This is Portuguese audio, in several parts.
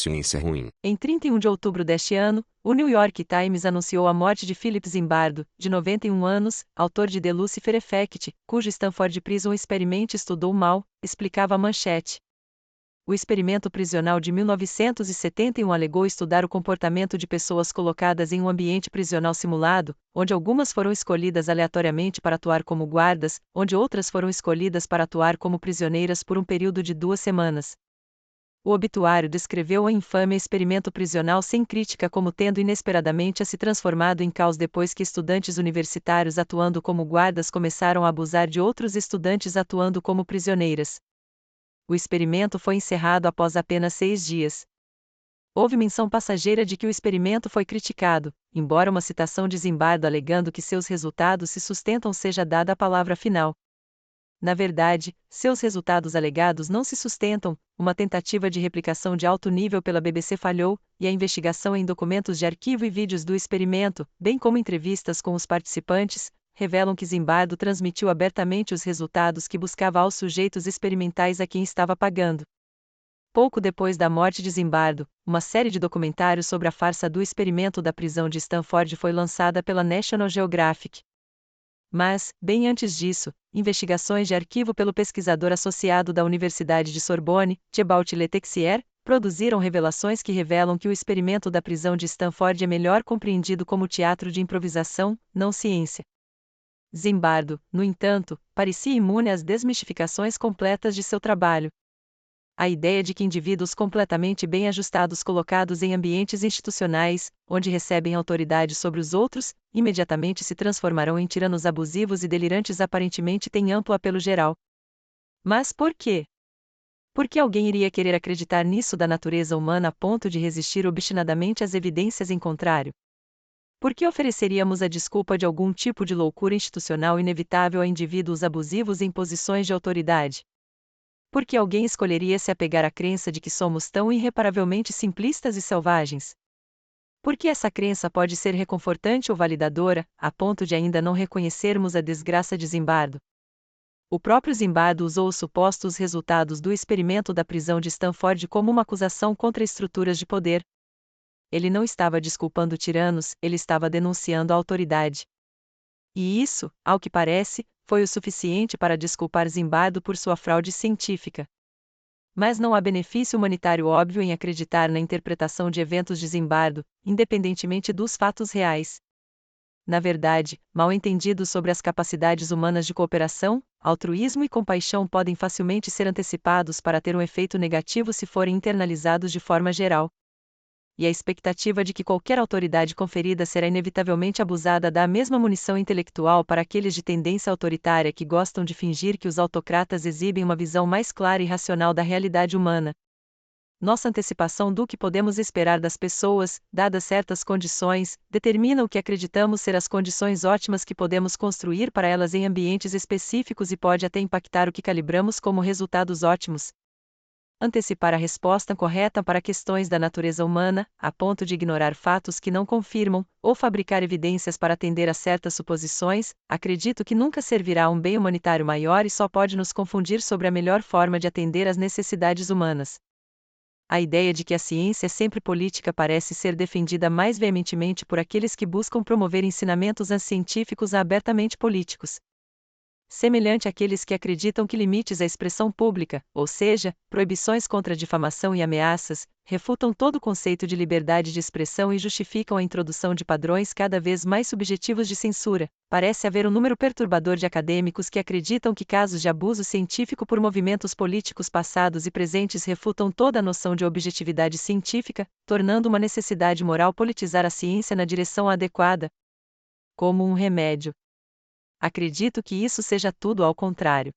ciência ruim. Em 31 de outubro deste ano, o New York Times anunciou a morte de Philip Zimbardo, de 91 anos, autor de The Lucifer Effect, cujo Stanford Prison Experiment estudou mal, explicava a manchete. O experimento prisional de 1971 alegou estudar o comportamento de pessoas colocadas em um ambiente prisional simulado, onde algumas foram escolhidas aleatoriamente para atuar como guardas, onde outras foram escolhidas para atuar como prisioneiras por um período de 2 semanas. O obituário descreveu o infame experimento prisional sem crítica como tendo inesperadamente se transformado em caos depois que estudantes universitários atuando como guardas começaram a abusar de outros estudantes atuando como prisioneiras. O experimento foi encerrado após apenas 6 dias. Houve menção passageira de que o experimento foi criticado, embora uma citação de Zimbardo alegando que seus resultados se sustentam seja dada a palavra final. Na verdade, seus resultados alegados não se sustentam, uma tentativa de replicação de alto nível pela BBC falhou, e a investigação em documentos de arquivo e vídeos do experimento, bem como entrevistas com os participantes, revelam que Zimbardo transmitiu abertamente os resultados que buscava aos sujeitos experimentais a quem estava pagando. Pouco depois da morte de Zimbardo, uma série de documentários sobre a farsa do experimento da prisão de Stanford foi lançada pela National Geographic. Mas, bem antes disso, investigações de arquivo pelo pesquisador associado da Universidade de Sorbonne, Thibaut Letexier, produziram revelações que revelam que o experimento da prisão de Stanford é melhor compreendido como teatro de improvisação, não ciência. Zimbardo, no entanto, parecia imune às desmistificações completas de seu trabalho. A ideia de que indivíduos completamente bem ajustados colocados em ambientes institucionais, onde recebem autoridade sobre os outros, imediatamente se transformarão em tiranos abusivos e delirantes aparentemente tem amplo apelo geral. Mas por quê? Por que alguém iria querer acreditar nisso da natureza humana a ponto de resistir obstinadamente às evidências em contrário? Por que ofereceríamos a desculpa de algum tipo de loucura institucional inevitável a indivíduos abusivos em posições de autoridade? Por que alguém escolheria se apegar à crença de que somos tão irreparavelmente simplistas e selvagens? Por que essa crença pode ser reconfortante ou validadora, a ponto de ainda não reconhecermos a desgraça de Zimbardo? O próprio Zimbardo usou os supostos resultados do experimento da prisão de Stanford como uma acusação contra estruturas de poder. Ele não estava desculpando tiranos, ele estava denunciando a autoridade. E isso, ao que parece, foi o suficiente para desculpar Zimbardo por sua fraude científica. Mas não há benefício humanitário óbvio em acreditar na interpretação de eventos de Zimbardo, independentemente dos fatos reais. Na verdade, mal-entendidos sobre as capacidades humanas de cooperação, altruísmo e compaixão podem facilmente ser antecipados para ter um efeito negativo se forem internalizados de forma geral. E a expectativa de que qualquer autoridade conferida será inevitavelmente abusada dá a mesma munição intelectual para aqueles de tendência autoritária que gostam de fingir que os autocratas exibem uma visão mais clara e racional da realidade humana. Nossa antecipação do que podemos esperar das pessoas, dadas certas condições, determina o que acreditamos ser as condições ótimas que podemos construir para elas em ambientes específicos e pode até impactar o que calibramos como resultados ótimos. Antecipar a resposta correta para questões da natureza humana, a ponto de ignorar fatos que não confirmam, ou fabricar evidências para atender a certas suposições, acredito que nunca servirá a um bem humanitário maior e só pode nos confundir sobre a melhor forma de atender às necessidades humanas. A ideia de que a ciência é sempre política parece ser defendida mais veementemente por aqueles que buscam promover ensinamentos científicos abertamente políticos. Semelhante àqueles que acreditam que limites à expressão pública, ou seja, proibições contra difamação e ameaças, refutam todo o conceito de liberdade de expressão e justificam a introdução de padrões cada vez mais subjetivos de censura, parece haver um número perturbador de acadêmicos que acreditam que casos de abuso científico por movimentos políticos passados e presentes refutam toda a noção de objetividade científica, tornando uma necessidade moral politizar a ciência na direção adequada, como um remédio. Acredito que isso seja tudo ao contrário.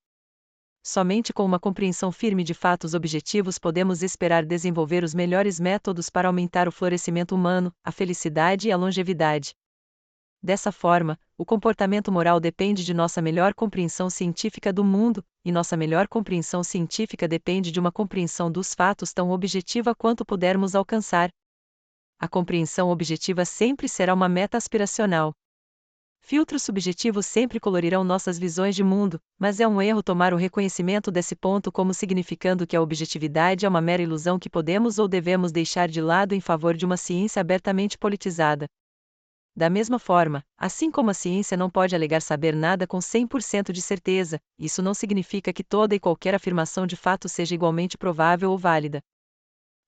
Somente com uma compreensão firme de fatos objetivos podemos esperar desenvolver os melhores métodos para aumentar o florescimento humano, a felicidade e a longevidade. Dessa forma, o comportamento moral depende de nossa melhor compreensão científica do mundo, e nossa melhor compreensão científica depende de uma compreensão dos fatos tão objetiva quanto pudermos alcançar. A compreensão objetiva sempre será uma meta aspiracional. Filtros subjetivos sempre colorirão nossas visões de mundo, mas é um erro tomar o reconhecimento desse ponto como significando que a objetividade é uma mera ilusão que podemos ou devemos deixar de lado em favor de uma ciência abertamente politizada. Da mesma forma, assim como a ciência não pode alegar saber nada com 100% de certeza, isso não significa que toda e qualquer afirmação de fato seja igualmente provável ou válida.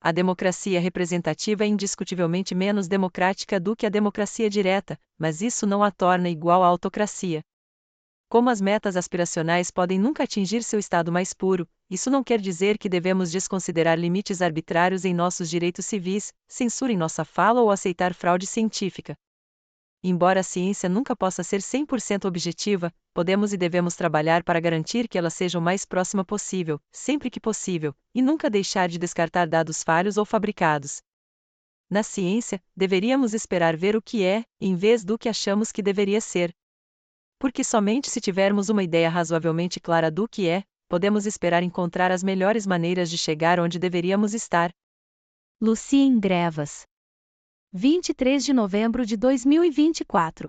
A democracia representativa é indiscutivelmente menos democrática do que a democracia direta, mas isso não a torna igual à autocracia. Como as metas aspiracionais podem nunca atingir seu estado mais puro, isso não quer dizer que devemos desconsiderar limites arbitrários em nossos direitos civis, censura em nossa fala ou aceitar fraude científica. Embora a ciência nunca possa ser 100% objetiva, podemos e devemos trabalhar para garantir que ela seja o mais próxima possível, sempre que possível, e nunca deixar de descartar dados falhos ou fabricados. Na ciência, deveríamos esperar ver o que é, em vez do que achamos que deveria ser. Porque somente se tivermos uma ideia razoavelmente clara do que é, podemos esperar encontrar as melhores maneiras de chegar onde deveríamos estar. Lucien Grevas. 23 de novembro de 2024.